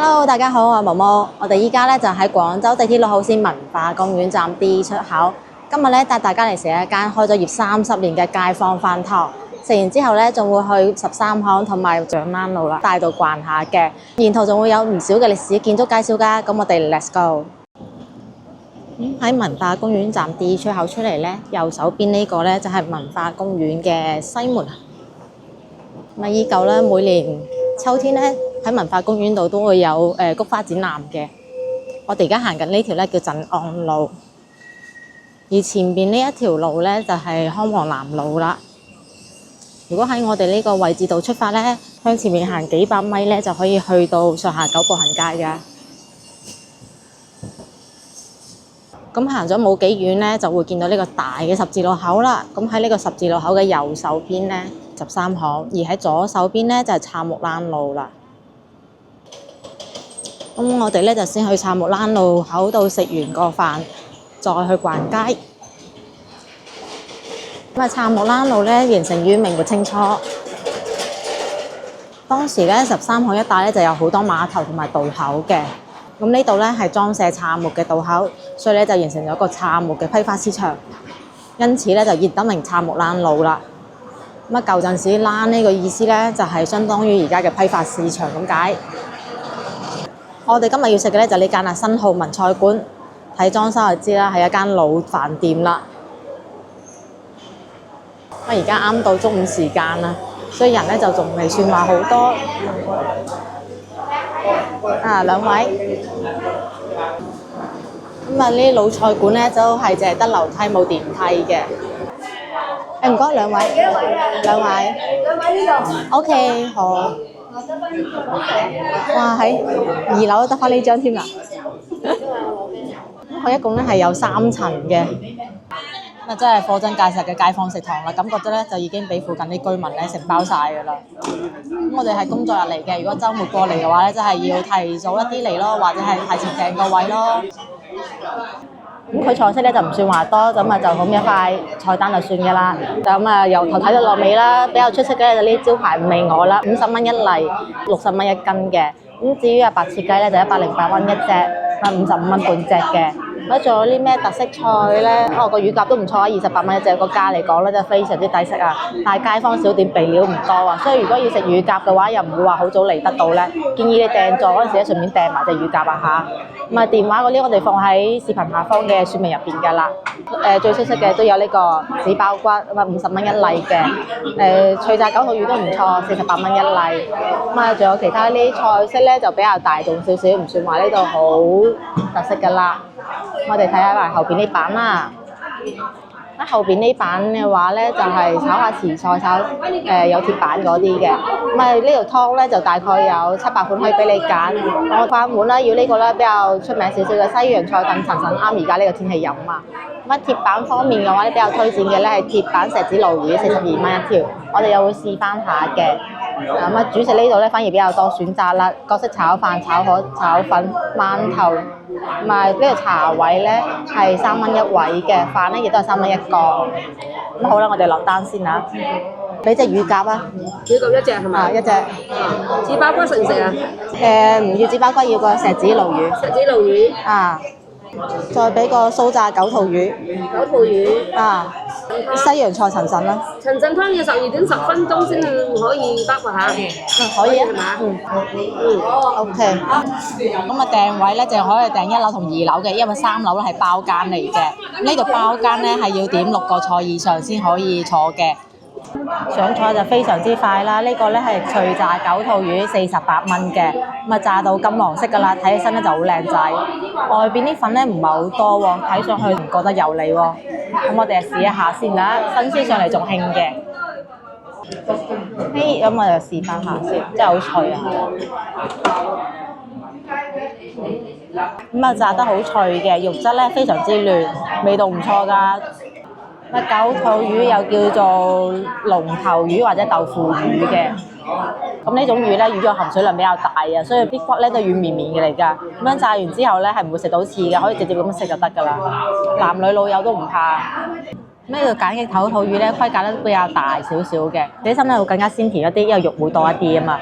Hello， 大家好，我係毛毛。我哋依家咧就喺廣州地鐵6號線文化公園站 D 出口。今日咧帶大家嚟食一間開咗業30年嘅街坊飯堂。食完之後咧，仲會去13巷同埋長欄路啦，帶到逛下嘅。沿途仲會有唔少嘅歷史建築介紹㗎。咁我哋 Let's go。喺文化公園站 D 出口出嚟咧，右手邊呢個咧就係文化公園嘅西門。咁依舊咧，每年秋天咧喺文化公園度都會有菊花展覽嘅。我哋而家行緊呢條咧叫鎮安路，而前邊呢一條路咧就係康王南路啦。如果喺我哋呢個位置度出發咧，向前面行幾百米咧就可以去到上下九步行街㗎。咁行咗冇幾遠咧，就會見到呢個大嘅十字路口啦。咁喺呢個十字路口嘅右手邊咧，13巷，而喺左手邊咧就係杉木欄路啦。咁我哋咧就先去杉木欄路口度食完個飯，再去逛街。咁啊，杉木欄路咧形成於明末清初，當時咧13巷一帶咧就有好多碼頭同埋渡口嘅。咁呢度咧係裝卸杉木嘅渡口，所以咧就形成咗個杉木嘅批發市場，因此咧就易得名杉木欄路啦。咁啊，舊陣時欄呢個意思咧就係相當於而家嘅批發市場咁解。我哋今日要食嘅咧就呢間新浩文菜館，睇裝修就知啦，係一間老飯店啦。而家啱到中午時間啦，所以人咧就仲未算話好多。兩位，咁啊呢啲老菜館咧都係淨係得樓梯冇電梯嘅。唔該，兩位呢度。OK， 好。哇，喺2樓都得翻呢張添啊！佢一共咧係有3層嘅。真係貨真價實嘅街坊食堂啦，感覺得咧就已經俾附近啲居民咧承包晒㗎啦。咁我哋係工作日嚟嘅，如果週末過嚟嘅話咧，真係要提早一啲嚟咯，或者係提前訂個位咯。咁佢菜式咧就唔算話多，咁啊就咁一塊菜單就算㗎啦。咁啊由頭睇到落尾啦，比較出色嘅就呢招牌五味鵝啦，50蚊一例，60蚊一斤嘅。咁至於白切雞咧就108蚊一隻，55蚊半隻嘅。咁仲有啲咩特色菜咧？個乳鴿都唔錯啊，28蚊一隻，個價嚟講咧真係非常之抵食啊！但係街坊小店備料唔多啊，所以如果要食乳鴿嘅話，又唔會話好早嚟得到咧。建議你訂座嗰陣時咧，順便訂埋隻乳鴿啊嚇。咁啊電話嗰啲我哋放喺視頻下方嘅說明入邊㗎啦。最出色嘅都有呢個紙包骨，咁啊50蚊一例嘅。脆炸九肚魚都唔錯，48蚊一例。咁啊仲有其他啲菜式咧就比較大眾少少，唔算話呢度好特色㗎啦。我哋睇下埋後邊呢版啦。後邊呢版嘅話咧，就係炒下時菜，有鐵板嗰啲嘅。咁啊呢條湯咧就大概有7-8款可以俾你揀。我飯碗啦，要呢個咧比較出名少少嘅西洋菜燉陳腎，啱而家呢個天氣飲啊。咁鐵板方面嘅話咧，比較推薦嘅咧係鐵板石子鱸魚，42蚊一條。我哋又會試翻下嘅。咁啊主食呢度咧反而比較多選擇啦，各式炒飯、炒河、炒粉、饅頭。同埋呢個茶位咧係3蚊一位嘅，飯咧亦都係3蚊一個。咁好啦，我哋落單先啦。俾隻乳鴿啊！乳鴿一隻係咪？一隻。紙包骨食唔食啊？唔要紙包骨，要個石子鱸魚。石子鱸魚。再俾個酥炸九肚魚。九肚魚。西洋菜陳腎啦。陳腎湯要12點10分鐘先可以包括下。可以啊。係嘛？OK。咁啊訂位咧就可以訂1樓同2樓嘅，因為3樓咧係包間嚟嘅。呢度包間咧係要點6個菜以上先可以坐嘅。上菜就非常之快啦！呢個咧係脆炸九肚魚，48蚊嘅，咁啊炸到金黃色噶啦，睇起身咧就好靚仔。外邊啲粉咧唔係好多喎，睇上去唔覺得油膩喎。咁我哋試一下先啦，新鮮上嚟仲興嘅。咁我就試翻下先，真係好脆啊！咁啊炸得好脆嘅，肉質咧非常之嫩，味道唔錯㗎。九肚魚又叫做龍頭魚或者豆腐魚嘅。咁呢種魚咧，魚肉含水量比較大啊，所以啲骨咧都軟綿綿嘅嚟㗎。咁樣炸完之後咧，係唔會食到刺嘅，可以直接咁樣食就得㗎啦。男女老幼都唔怕。呢度揀嘅九肚魚咧，規格咧比較大少少嘅，啲身咧會更加鮮甜一啲，因為肉會多一啲啊嘛。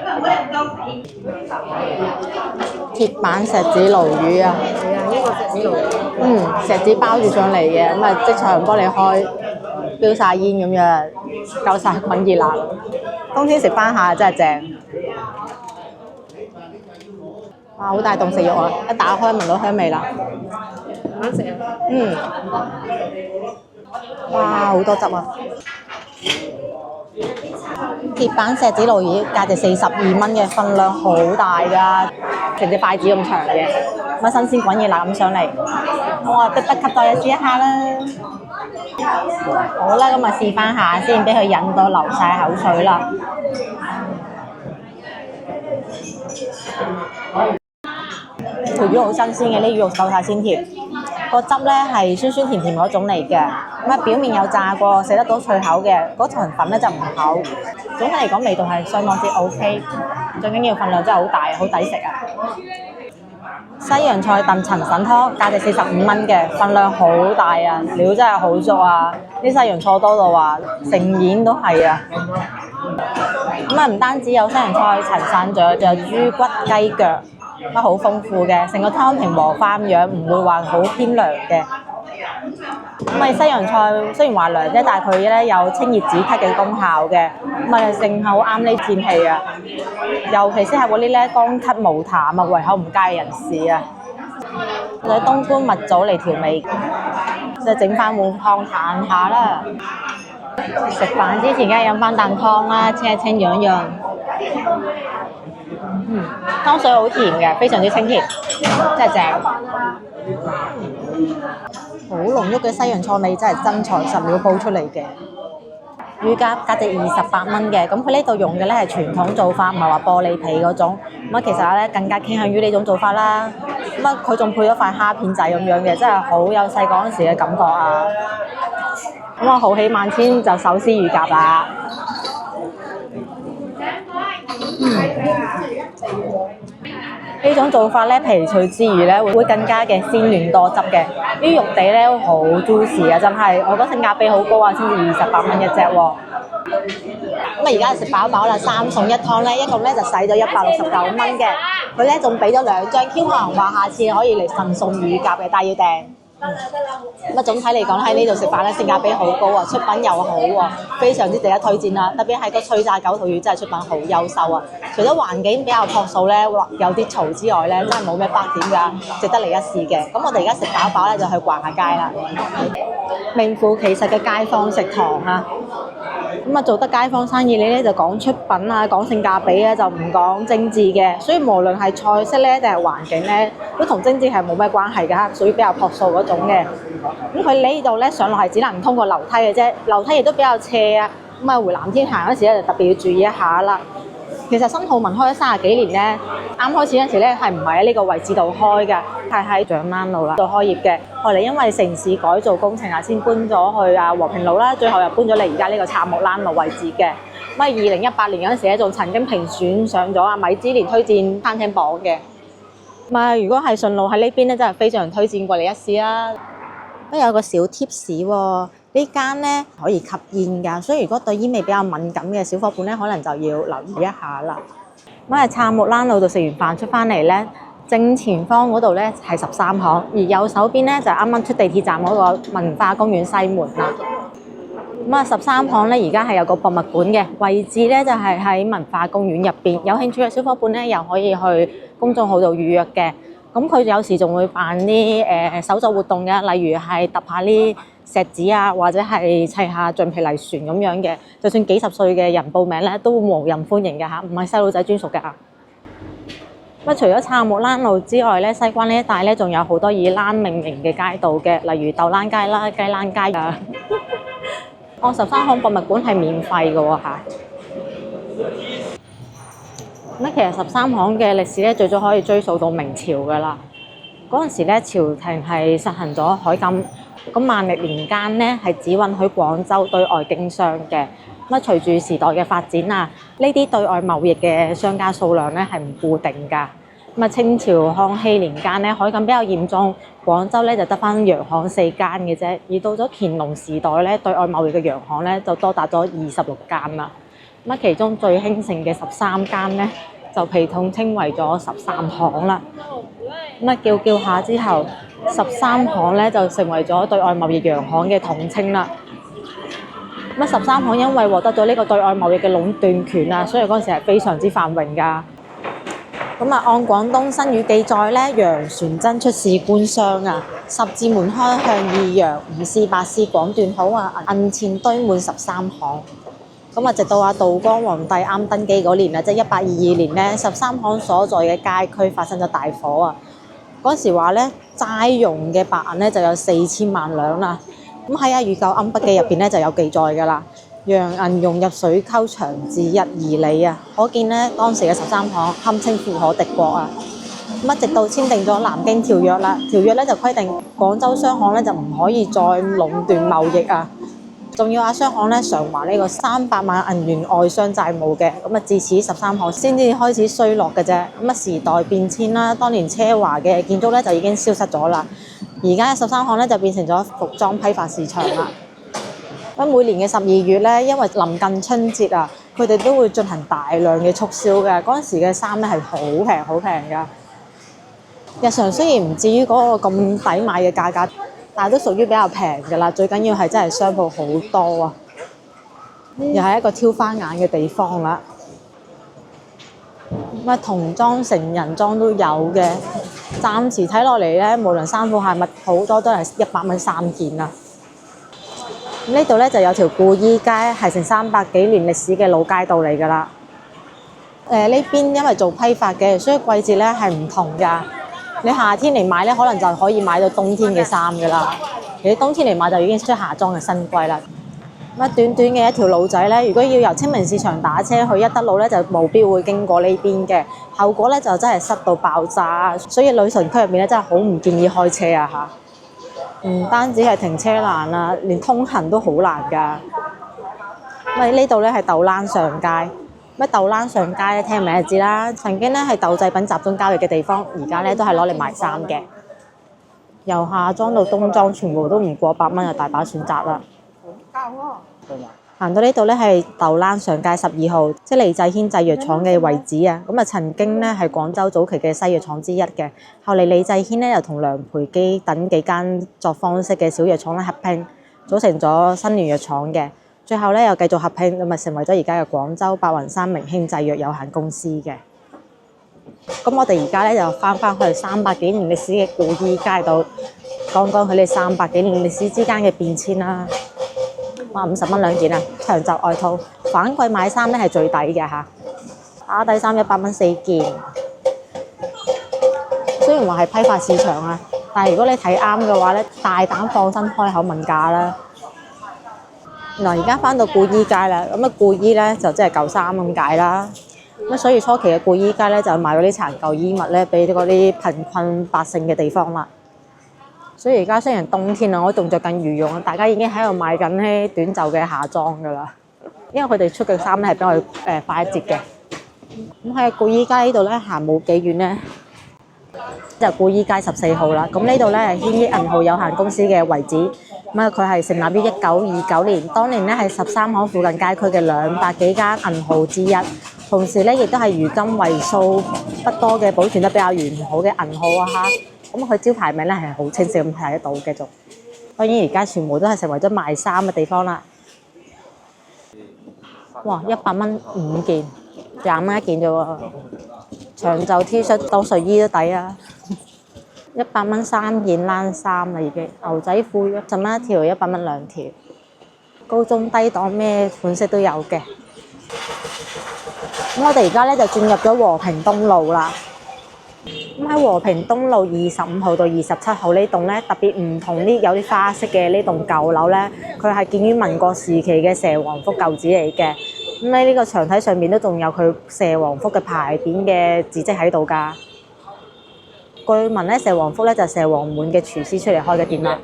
甜鐵板石子鱸魚啊，係啊，呢個石子鱸魚。石子包住上嚟嘅，咁啊即場幫你開，飆晒煙咁樣，夠晒滾熱辣。冬天食翻下真係正。哇！好大棟食肉啊！一打開聞到香味啦。慢慢食啊！哇！好多汁啊！鐵板石子鱸魚價值42蚊嘅，份量好大㗎，成隻筷子咁長嘅，咁新鮮滾熱辣咁上嚟，我話迫不及待就試一下啦。好啦，咁啊試翻下先，俾佢引到流晒口水啦。條魚好新鮮嘅，啲魚肉夠晒鮮甜，個汁咧係酸酸甜甜嗰種嚟嘅，咁啊表面有炸過，食得到脆口嘅，嗰層粉咧就唔厚。總體嚟講味道係相當之 OK， 最緊要份量真係好大，好抵食啊！西洋菜燉陳腎湯價值45蚊嘅，份量好大啊，料真係好足啊！啲西洋菜多到話成面都係啊！咁啊唔單止有西洋菜陳腎，仲有豬骨雞腳。乜好豐富嘅，成個湯平和翻樣，唔會話好偏涼嘅。咁啊西洋菜雖然話涼啫，但係佢咧有清熱止咳嘅功效嘅，咁啊正好啱呢天氣啊，尤其適合嗰啲咧乾咳無痰啊、胃口唔佳嘅人士啊。用冬菇蜜棗嚟調味，即係整翻碗湯嘆下啦。食飯之前梗係飲翻啖湯啦，清一清養養。湯水好甜嘅，非常之清甜，真係正。好濃郁嘅西洋菜味，真係真材實料煲出嚟嘅。乳鴿價值28蚊嘅，咁佢呢度用嘅咧係傳統做法，唔係話玻璃皮嗰種。咁啊，其實咧更加傾向於呢種做法啦。咁啊，佢仲配咗塊蝦片仔咁樣嘅，真係好有細個嗰陣時嘅感覺啊！咁啊，豪氣萬千就手撕乳鴿啦。呢種做法咧，皮脆之餘咧，會更加嘅鮮嫩多汁嘅。啲肉地咧好 juicy 啊，真係，我覺得性價比好高啊，先至28蚊一隻喎。咁啊，而家食飽飽啦，3餸1湯咧，一共咧就使咗169蚊嘅。佢咧仲俾咗2張 Q 碼，話下次可以嚟份送乳鴿嘅，但係要訂。咁啊，總體嚟講喺呢度食飯咧，性價比好高啊，出品又好喎，非常之值得推薦啦。特別係個脆炸九肚魚真係出品好優秀啊！除咗環境比較樸素咧，有啲嘈之外咧，真係冇咩白點㗎，值得嚟一試嘅。咁我哋而家食飽飽咧，就去逛下街啦。名副其實嘅街坊食堂啊！咁啊，做得街坊生意，你咧就講出品啊，講性價比咧，就唔講精緻嘅。所以無論係菜式咧，定係環境咧，都同精緻係冇咩關係㗎，屬於比較樸素嗰種嘅。咁佢呢度咧上落係只能通過樓梯嘅啫，樓梯亦都比較斜啊。咁啊，回南天行嗰時咧，就特別要注意一下啦。其實新浩文開咗30幾年咧，啱開始嗰時咧係唔係喺呢個位置度開㗎？係喺長灣路啦度開業嘅。後嚟因為城市改造工程啊，先搬咗去和平路啦，最後又搬咗嚟而家呢個杉木欄路位置嘅。咁啊，2018年嗰陣時咧，仲曾經評選上咗米芝蓮推薦餐廳榜嘅。咁啊，如果係順路喺呢邊咧，真係非常推薦過嚟一試啦。都有個小 tips 喎。呢間咧可以吸煙㗎，所以如果對煙味比較敏感嘅小伙伴咧，可能就要留意一下啦。咁喺杉木欄路度食完飯出翻嚟咧，正前方嗰度咧係13巷，而右手邊咧就啱啱出地鐵站嗰個文化公園西門啦。咁啊13巷咧而家係有個博物館嘅位置咧，就係喺文化公園入邊。有興趣嘅小伙伴咧，又可以去公眾號度預約嘅。咁佢有時仲會辦啲手作活動嘅，例如係揼下啲石子啊，或者係砌下橡皮泥船咁樣嘅。就算幾十歲嘅人報名咧，都無任歡迎嘅嚇，唔係細路仔專屬嘅嚇。咁除咗杉木欄路之外咧，西關呢一帶咧仲有好多以欄命名嘅街道嘅，例如豆欄街啦、雞欄街啊。13巷博物館係免費嘅喎嚇。咁其實13巷嘅歷史咧，最早可以追溯到明朝㗎啦。嗰陣時咧，朝廷係實行咗海禁。咁萬歷年間咧，係只允許廣州對外經商嘅。咁隨住時代嘅發展啊，呢啲對外貿易嘅商家數量咧係唔固定㗎。咁清朝康熙年間咧，海禁比較嚴重，廣州咧就得返洋行4間嘅啫。而到咗乾隆時代咧，對外貿易嘅洋行咧就多達咗26間啦。其中最興盛嘅13間咧，就被統稱為咗13行啦。咁啊叫下之後，13行咧就成為咗對外貿易洋行嘅統稱啦。咁13行因為獲得咗呢個對外貿易嘅壟斷權啊，所以嗰陣時係非常之繁榮㗎。咁啊，按廣東新語記載咧，楊船真出使官商啊，十字門開向二楊，吳氏白氏廣斷好啊，銀錢堆滿13行。咁啊，直到道光皇帝啱登基嗰年啊，即係1822年咧，13行所在嘅街區發生咗大火啊。嗰時話咧，齋用嘅白銀咧就有4000萬兩啦。咁喺《御舊庵筆記》入邊咧就有記載㗎啦。洋銀融入水溝長至1、2里啊，可見咧當時嘅13行堪稱富可敵國啊。咁直到簽訂咗《南京條約》啦，條約咧就規定廣州商行咧就唔可以再壟斷貿易啊。仲要商行咧償還呢個300萬銀元外商債務嘅。咁自此13行先至開始衰落嘅啫。咁時代變遷啦，當年奢華嘅建築咧就已經消失咗啦。而家13行咧就變成咗服裝批發市場啦。咁每年嘅12月咧，因為臨近春節啊，佢哋都會進行大量嘅促銷嘅。嗰陣時嘅衫咧係好平㗎。日常雖然唔至於嗰個咁抵買嘅價格，但係都屬於比較平㗎啦。最緊要係真係商鋪好多啊，又係一個挑花眼嘅地方啦。咁童裝、成人裝都有嘅。暫時睇落嚟咧，無論衫褲鞋襪，好多都係100蚊3件啊。呢度咧就有條故衣街，係成300幾年歷史嘅老街道嚟㗎啦。呢邊因為做批發嘅，所以季節咧係唔同㗎。你夏天嚟買咧，可能就可以買到冬天嘅衫㗎啦。你冬天嚟買就已經出夏裝嘅新季啦。短短嘅一條路仔咧，如果要由清明市場打車去一德路咧，就務必會經過呢邊嘅。後果咧就真係塞到爆炸，所以旅順區入面咧真係好唔建議開車啊嚇。唔單止係停車難啦，連通行都好難㗎。呢度咧係豆欄上街。豆欄上街咧，聽名就知啦。曾經咧係豆製品集中交易嘅地方，而家咧都係攞嚟賣衫嘅。由夏裝到冬裝，全部都唔過100蚊，就大把選擇啦。行到呢度咧係豆欄上街12號，即係李濟軒製藥廠嘅遺址啊。曾經咧係廣州早期嘅西藥廠之一嘅。後嚟李濟軒咧又同梁培基等幾間作坊式嘅小藥廠咧合併，組成咗新聯藥廠嘅。最後咧又繼續合併，成為咗而家嘅廣州白雲山明興製藥有限公司嘅。咁我哋而家咧就翻去300幾年歷史嘅故衣街度，講講佢哋300幾年歷史之間嘅變遷啦。哇，50蚊2件啊！長袖外套，反季買衫咧係最抵嘅嚇。打底衫100蚊4件。雖然話係批發市場啊，但係如果你睇啱嘅話咧，大膽放心開口問價啦。嗱，而家翻到故衣街啦，故衣咧就即係舊衫咁解啦。所以初期嘅故衣街咧就賣嗰啲殘舊衣物咧，俾嗰啲貧困百姓嘅地方啦。所以而家雖然冬天啦，我仲着緊羽絨，大家已經喺度買緊呢短袖嘅夏裝㗎啦。因為佢哋出嘅衫咧係比我快一截嘅。咁喺故衣街呢度咧行冇幾遠咧，就故衣街14號啦。咁呢度咧係軒益銀號有限公司嘅遺址。佢係成立於1929年，當年咧係13行附近街區嘅200幾間銀號之一。同時咧亦都係如今為數不多嘅保存得比較完好嘅銀號啊嚇。佢招牌名咧係好清晰咁睇得到嘅，仲當然而家全部都係成為咗賣衫嘅地方啦。哇，100蚊5件，20蚊1件啫喎。長袖 T 恤當睡衣都抵啊！100蚊3件冷衫啦已經。牛仔褲10蚊一條，100蚊2條。高中低檔咩款式都有嘅。咁我哋而家咧就進入咗和平東路啦。喺和平東路25號到27號呢棟咧特別唔同啲，有啲花式嘅呢棟舊樓咧，佢係建於民國時期嘅蛇王福舊址嚟嘅。咁喺呢個牆體上面都仲有佢蛇王福嘅牌匾嘅字跡喺度㗎。據聞咧，蛇王福咧就係蛇王滿嘅廚師出嚟開嘅店啦。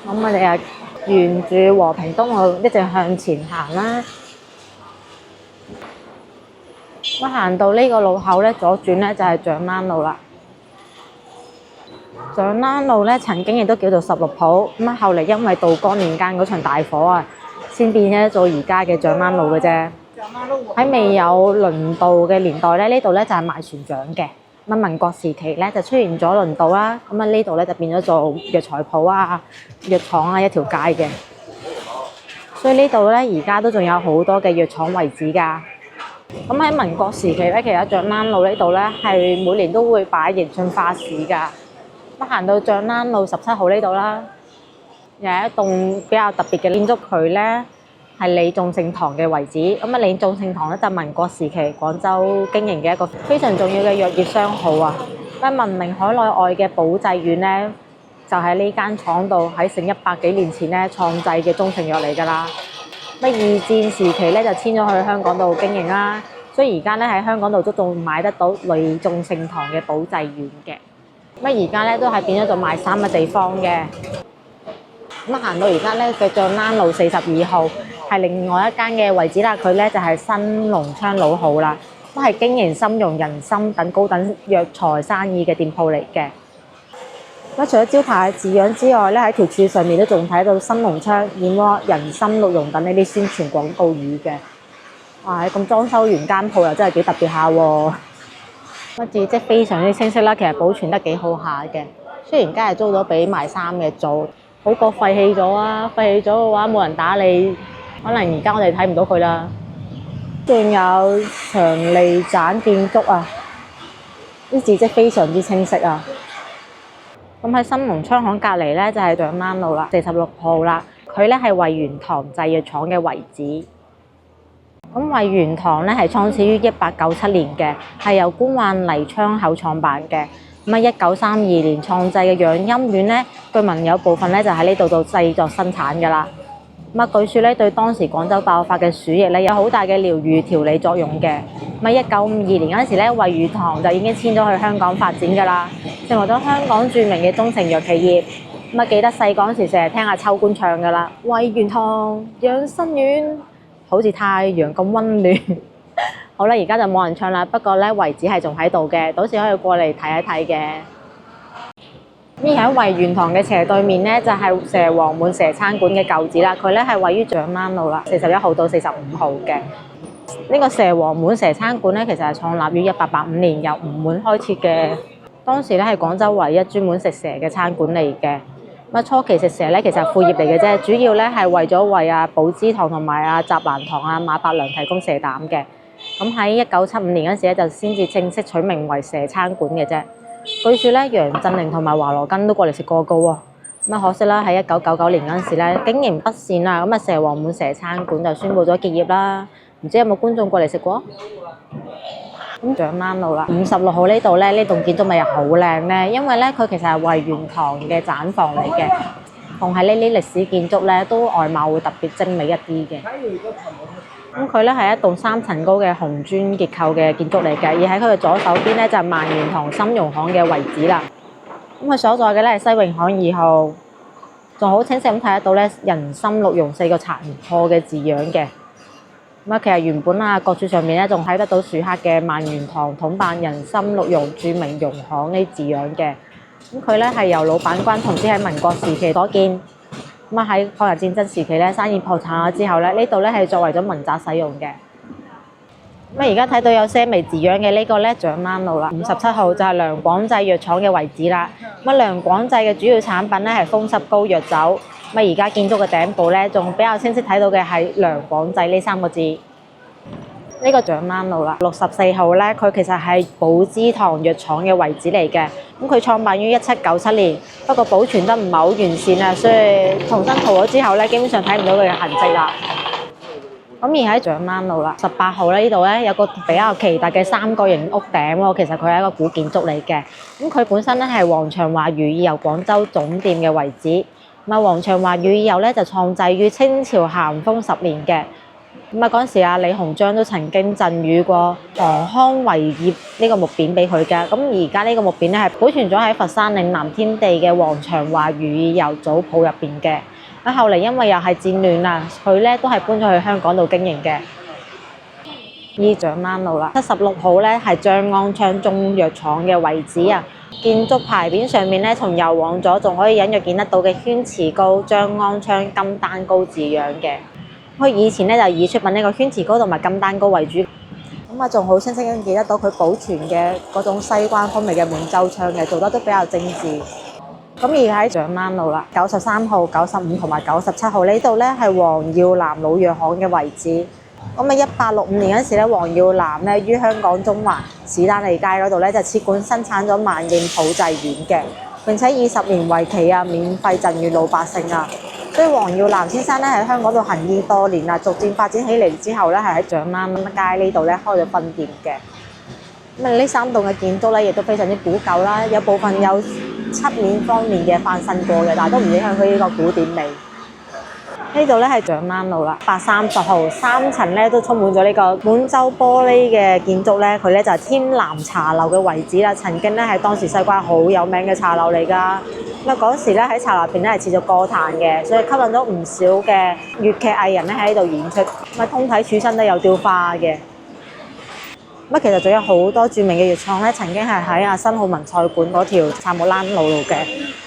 咁我哋啊沿住和平東路一直向前行啦。行到呢個路口咧，左轉咧就係長欄路啦。長欄路咧曾經亦都叫做16鋪，後嚟因為道光年間嗰場大火啊，先變咗做而家嘅長欄路嘅啫。喺未有輪渡嘅年代咧，呢度咧就係賣船長嘅。咁啊，民國時期咧就出現咗輪渡啦。咁啊，呢度咧就變咗做藥材鋪啊、藥廠啊一條街嘅。所以呢度咧而家都仲有好多嘅藥廠遺址㗎。咁喺民國時期咧，其實將軍路呢度咧係每年都會擺迎春花市㗎。咁行到將軍路17號呢度啦，有一棟比較特別嘅建築群咧。係李仲聖堂嘅遺址，咁啊李仲聖堂咧就民國時期廣州經營嘅一個非常重要嘅藥業商號啊！咁聞名海內外嘅保濟丸咧，就喺呢間廠度喺成100幾年前咧創製嘅中成藥嚟㗎啦。乜二戰時期咧就遷咗去香港度經營啦，所以而家咧喺香港度都仲買得到李仲聖堂嘅保濟丸嘅。乜而家咧都係變咗做賣衫嘅地方嘅。咁行到而家咧嘅將軍路42號。係另外一間嘅遺址啦，佢咧就係新隆昌老號啦，都係經營參茸、人參等高等藥材生意嘅店鋪嚟嘅。咁除咗招牌字樣之外咧，喺條柱上面都仲睇到新隆昌、燕窩、人參、鹿茸等呢啲宣傳廣告語嘅。哇！咁裝修完間鋪又真係幾特別下喎。乜字跡非常之清晰啦，其實保存得幾好下嘅。雖然家係租咗俾賣衫嘅做，好過廢棄咗啊！廢棄咗嘅話冇人打理。可能而家我哋睇唔到佢啦。仲有長利盞建築啊，啲字跡非常之清晰啊。咁喺新隆昌巷隔離咧，就係將軍路啦，46號啦。佢咧係惠元堂製藥廠嘅遺址。咁惠元堂咧係創始於1897年嘅，係由官宦黎昌厚創辦嘅。咁啊，1932年創製嘅養陰丸咧，據聞有部分咧就喺呢度做製作生產㗎啦。咁啊，據說咧對當時廣州爆發嘅鼠疫咧有好大嘅療愈調理作用嘅。咁啊，1952年嗰陣時咧，惠元堂就已經遷咗去香港發展㗎啦，成為咗香港著名嘅中成藥企業。咁啊，記得細個嗰陣時成日聽阿秋官唱㗎啦，惠元堂養生丸，好似太陽咁溫暖。好啦，而家就冇人唱啦，不過咧遺址係仲喺度嘅，到時可以過嚟睇一睇嘅。咁而喺惠元堂嘅斜對面咧，就係蛇王滿蛇餐館嘅舊址啦。佢咧係位於將軍路啦，41號到45號嘅。呢個蛇王滿蛇餐館咧，其實係創立於1885年，由吳滿開設嘅。當時咧係廣州唯一專門食蛇嘅餐館嚟嘅。咁初期食蛇咧，其實係副業嚟嘅啫，主要咧係為咗為寶芝堂同埋雜蘭堂馬伯良提供蛇膽嘅。咁喺1975年嗰時咧，就先至正式取名為蛇餐館嘅啫。據說咧，楊振寧同埋華羅庚都過嚟食過糕喎。咁可惜啦，喺1999年嗰陣時咧，經營不善啦，咁啊蛇王滿蛇餐館就宣布咗結業啦。唔知有冇觀眾過嚟食過？咁將軍路啦，56號呢度咧，呢棟建築物又好靚咧，因為咧佢其實係惠元堂嘅棧房嚟嘅。逢係呢啲歷史建築咧，都外貌會特別精美一啲嘅。咁佢咧係一棟3層高嘅紅磚結構嘅建築嚟嘅，而喺佢嘅左手邊咧就係萬源堂參茸行嘅遺址啦。咁佢所在嘅咧係西榮巷2號，仲好清晰咁睇得到咧人參鹿茸4個殘破嘅字樣嘅。咁啊，其實原本角柱上面咧仲睇得到樹刻嘅萬源堂統辦人參鹿茸著名茸行呢字樣嘅。咁佢咧係由老闆關同知喺民國時期所建。咁啊喺抗日戰爭時期咧，生意破產咗之後咧，呢度咧係作為咗民宅使用嘅。咁而家睇到有些微字樣嘅呢個咧，將軍路啦，57號就係梁廣製藥廠嘅遺址啦。咁梁廣製嘅主要產品咧係風濕膏藥酒。咁而家建築嘅頂部咧，仲比較清晰睇到嘅係梁廣製呢3個字。呢個將軍路啦，64號咧，佢其實係寶芝堂藥廠嘅遺址嚟嘅。咁佢創辦於1797年，不過保存得唔係好完善啊，所以重新塗咗之後咧，基本上睇唔到佢嘅痕跡啦。咁而喺將軍路啦，18號咧，呢度咧有個比較奇特嘅3角形屋頂喎，其實佢係一個古建築嚟嘅。咁佢本身咧係黃長華如意油廣州總店嘅遺址。咁啊，黃長華如意油咧就創製於清朝咸豐10年嘅。咁啊，嗰陣時李鴻章都曾經贈予過杭康維業呢個木匾俾佢㗎。咁而家呢個木匾咧係保存咗喺佛山嶺南天地嘅黃長華如意油組鋪入邊嘅。咁後嚟因為又係戰亂啦，佢咧都係搬咗去香港度經營嘅。依將軍路啦，76號咧係張安昌中藥廠嘅遺址啊。建築牌匾上面咧，從右往左仲可以隱約見得到嘅宣祠高張安昌金丹糕字樣嘅。佢以前咧就以出品呢個圈子糕同埋金蛋糕為主。咁啊，仲好清晰咁記得到佢保存嘅嗰種西關風味嘅滿洲窗嘅，做得都比較精緻。咁而喺長灣路啦，93號、95同埋97號呢度咧係黃耀南老藥行嘅位置。咁啊，1865年嗰時咧，黃耀南咧於香港中環史丹利街嗰度咧就設館生產咗萬應普濟丸嘅，並且20年為期啊，免費贈予老百姓啊。所以黃耀南先生咧喺香港度行醫多年啦，逐漸發展起嚟之後咧，係喺長灣街呢度咧開咗分店嘅。咁啊，呢3棟嘅建築咧亦都非常之古舊啦，有部分有漆面方面嘅翻新過嘅，但係都唔影響佢呢個古典味。呢度咧係長灣路啦，130號3層咧都充滿咗呢個滿洲玻璃嘅建築咧，佢咧就係天南茶樓嘅遺址啦。曾經咧係當時西關好有名嘅茶樓嚟㗎。咁啊嗰時咧喺茶樓入邊咧係設咗歌壇嘅，所以吸引咗唔少嘅粵劇藝人咧喺度演出。咁啊通體處身都有雕花嘅。咁其實仲有好多著名嘅藥廠咧，曾經係喺新澳文菜館嗰條茶木蘭路嘅。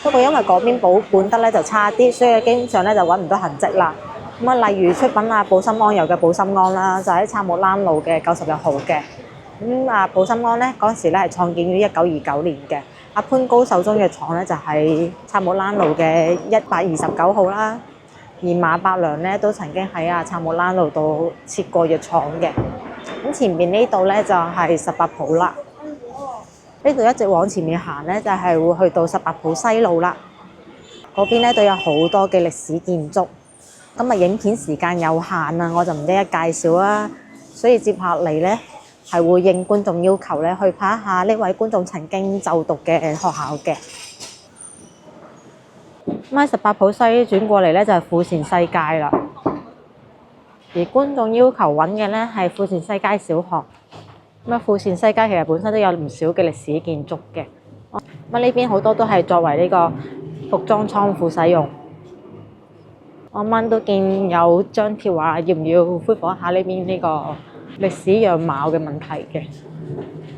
不過因為嗰邊保管得咧就差啲，所以基本上咧就揾唔到痕跡啦。咁啊，例如出品保心安油嘅保心安啦，就喺茶木蘭路嘅91號嘅。咁啊，保心安咧嗰時咧係創建於1929年嘅。阿潘高手中藥廠咧就喺茶木蘭路嘅129號啦。而馬伯良咧都曾經喺茶木蘭路度設過藥廠嘅。咁前面呢度咧就係18鋪啦。呢度一直往前面行咧，就係會去到18鋪西路啦。嗰邊咧都有好多嘅歷史建築。咁啊，影片時間有限啊，我就唔一一介紹啦。所以接下嚟咧係會應觀眾要求咧，去拍一下呢位觀眾曾經就讀嘅學校嘅。咁喺18鋪西轉過嚟咧就係富善西街啦。而觀眾要求揾嘅咧係富善西街小學。咁啊，富善西街其實本身都有唔少嘅歷史建築嘅。咁啊，呢邊好多都係作為呢個服裝倉庫使用。我啱啱都見有張貼話要唔要恢復一下呢邊呢個歷史樣貌嘅問題嘅。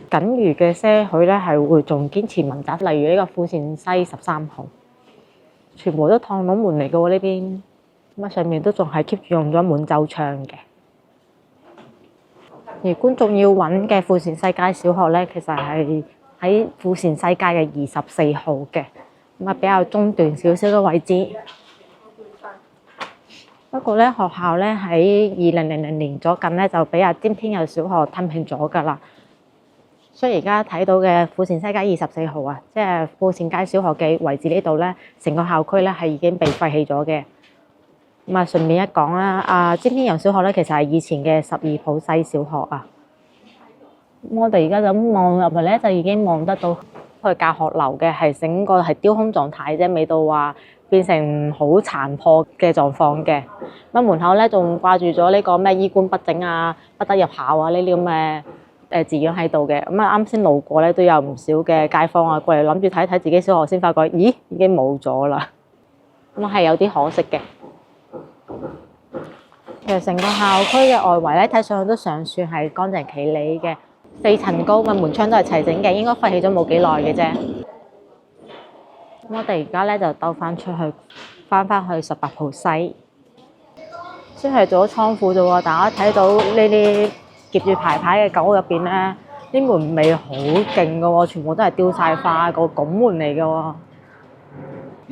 僅餘嘅些許咧係會仲堅持民宅，例如呢個富善西13號，全部都趟櫳門嚟嘅喎呢邊。咁啊，上面都仲係 keep 住用咗滿洲窗嘅。而觀眾要揾嘅富善西街小學咧，其實係喺富善西街嘅24號嘅，咁啊比較中段少少嘅位置。不過咧，學校咧喺2000年左近咧就俾尖天佑小學吞併咗㗎啦。所以而家睇到嘅富善西街24號啊，即係富善街小學嘅位置呢度咧，成個校區咧係已經被廢棄咗嘅。咁啊，順便一講啦，尖天佑小學咧其實係以前嘅12鋪西小學啊。我哋而家咁望入嚟咧，就已經望得到佢教學樓嘅係整個係雕空狀態啫，未到話變成好殘破嘅狀況嘅。咁門口咧仲掛住咗呢個咩衣冠不整啊、不得入校啊呢啲咁嘅字樣喺度嘅。咁啊，啱先路過咧都有唔少嘅街坊啊過嚟諗住睇睇自己小學，先發覺咦已經冇咗啦。咁係有啲可惜嘅。其實成個校區嘅外圍咧，睇上去都尚算係乾淨企理嘅，4層高嘅門窗都係齊整嘅，應該廢棄咗冇幾耐嘅啫。咁我哋而家咧就兜翻出去，翻去18鋪西，雖係做咗倉庫啫喎，但我睇到呢啲夾住牌牌嘅舊屋入邊咧，啲門楣好勁㗎喎，全部都係雕晒花個拱門嚟㗎喎。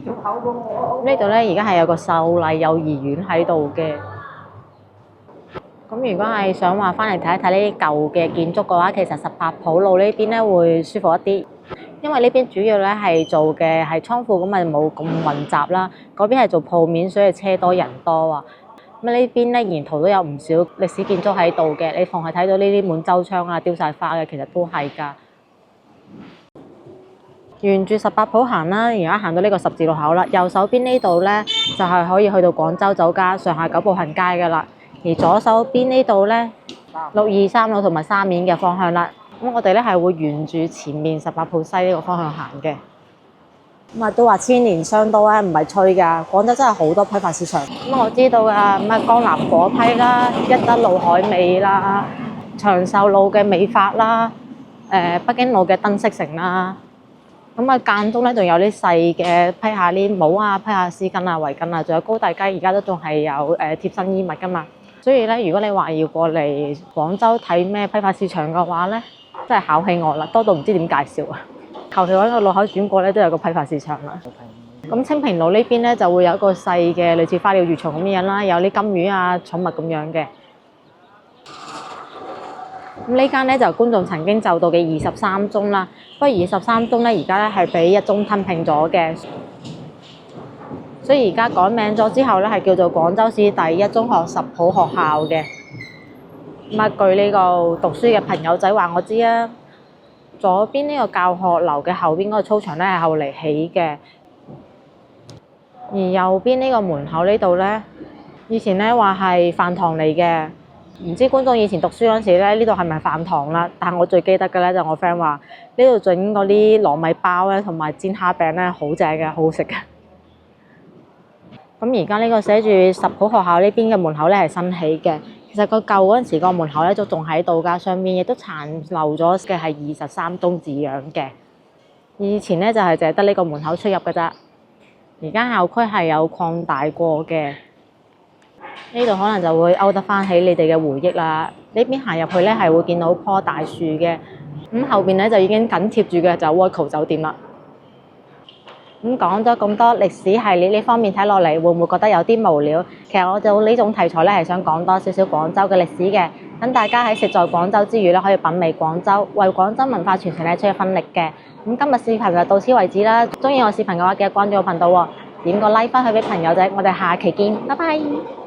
呢度咧而家係有個秀麗幼兒園喺度嘅。咁如果係想話翻嚟睇一睇呢啲舊嘅建築嘅話，其實18鋪路呢邊咧會舒服一啲，因為呢邊主要咧係做嘅係倉庫，咁咪冇咁混雜啦。嗰邊係做鋪面，所以車多人多啊。咁呢邊咧沿途都有唔少歷史建築喺度嘅，你逢係睇到呢啲滿洲窗啊、雕晒花嘅，其實都係㗎。沿住18鋪行啦，而家行到呢個十字路口啦，右手邊呢度咧就係可以去到廣州酒家上下9步行街㗎啦。而左手邊呢度咧，623路同埋沙面嘅方向啦。咁我哋咧係會沿住前面18鋪西呢個方向行嘅。咁啊都話千年商都咧，唔係吹㗎。廣州真係好多批發市場。咁我知道啊，乜江南果批啦、一德路海味啦、長壽路嘅美發啦、北京路嘅燈飾城啦。咁啊間中咧仲有啲細嘅批下啲帽啊、批下絲巾啊、圍巾啊，仲有高大街而家都仲係有貼身衣物噶嘛。所以咧，如果你話要過嚟廣州睇咩批發市場嘅話咧，真係考起我啦，多到唔知點介紹啊！求其揾個路口轉過咧，都有個批發市場啦。咁清平路呢邊咧就會有一個細嘅類似花鳥魚蟲咁樣啦，有啲金魚啊、寵物咁樣嘅。咁呢間咧就觀眾曾經就到嘅23中啦，不過23中咧而家咧係俾1中吞併咗嘅，所以而家改名咗之後咧係叫做廣州市第一中學十普學校嘅。咁啊，據呢個讀書嘅朋友仔話我知啊，左邊呢個教學樓嘅後邊嗰個操場咧係後嚟起嘅。而右邊呢個門口呢度咧，以前咧話係飯堂嚟嘅，唔知觀眾以前讀書嗰陣時咧，呢度係咪飯堂啦？但係我最記得嘅咧就我 friend 話，呢度整嗰啲糯米包咧，同埋煎蝦餅咧，好正嘅，好好食嘅。咁而家呢個寫住十普學校呢邊嘅門口咧係新起嘅，其實個舊嗰陣時個門口咧都仲喺度㗎，上面亦都殘留咗嘅係23中字樣嘅。以前咧就係淨係得呢個門口出入㗎咋。而家校區係有擴大過嘅，呢度可能就會勾得翻起你哋嘅回憶啦。呢邊行入去咧係會見到棵大樹嘅，咁後邊咧就已經緊貼住嘅就 Voco 酒店啦。咁講咗咁多歷史系列呢方面睇落嚟，會唔會覺得有啲無聊？其實我做呢種題材咧係想講多少少廣州嘅歷史嘅，等大家喺食在廣州之餘咧可以品味廣州，為廣州文化傳承咧出一分力嘅。咁今日視頻就到此為止啦。鍾意我視頻嘅話，記得關注我頻道喎，點個 like 翻去俾朋友仔。我哋下期見，拜拜。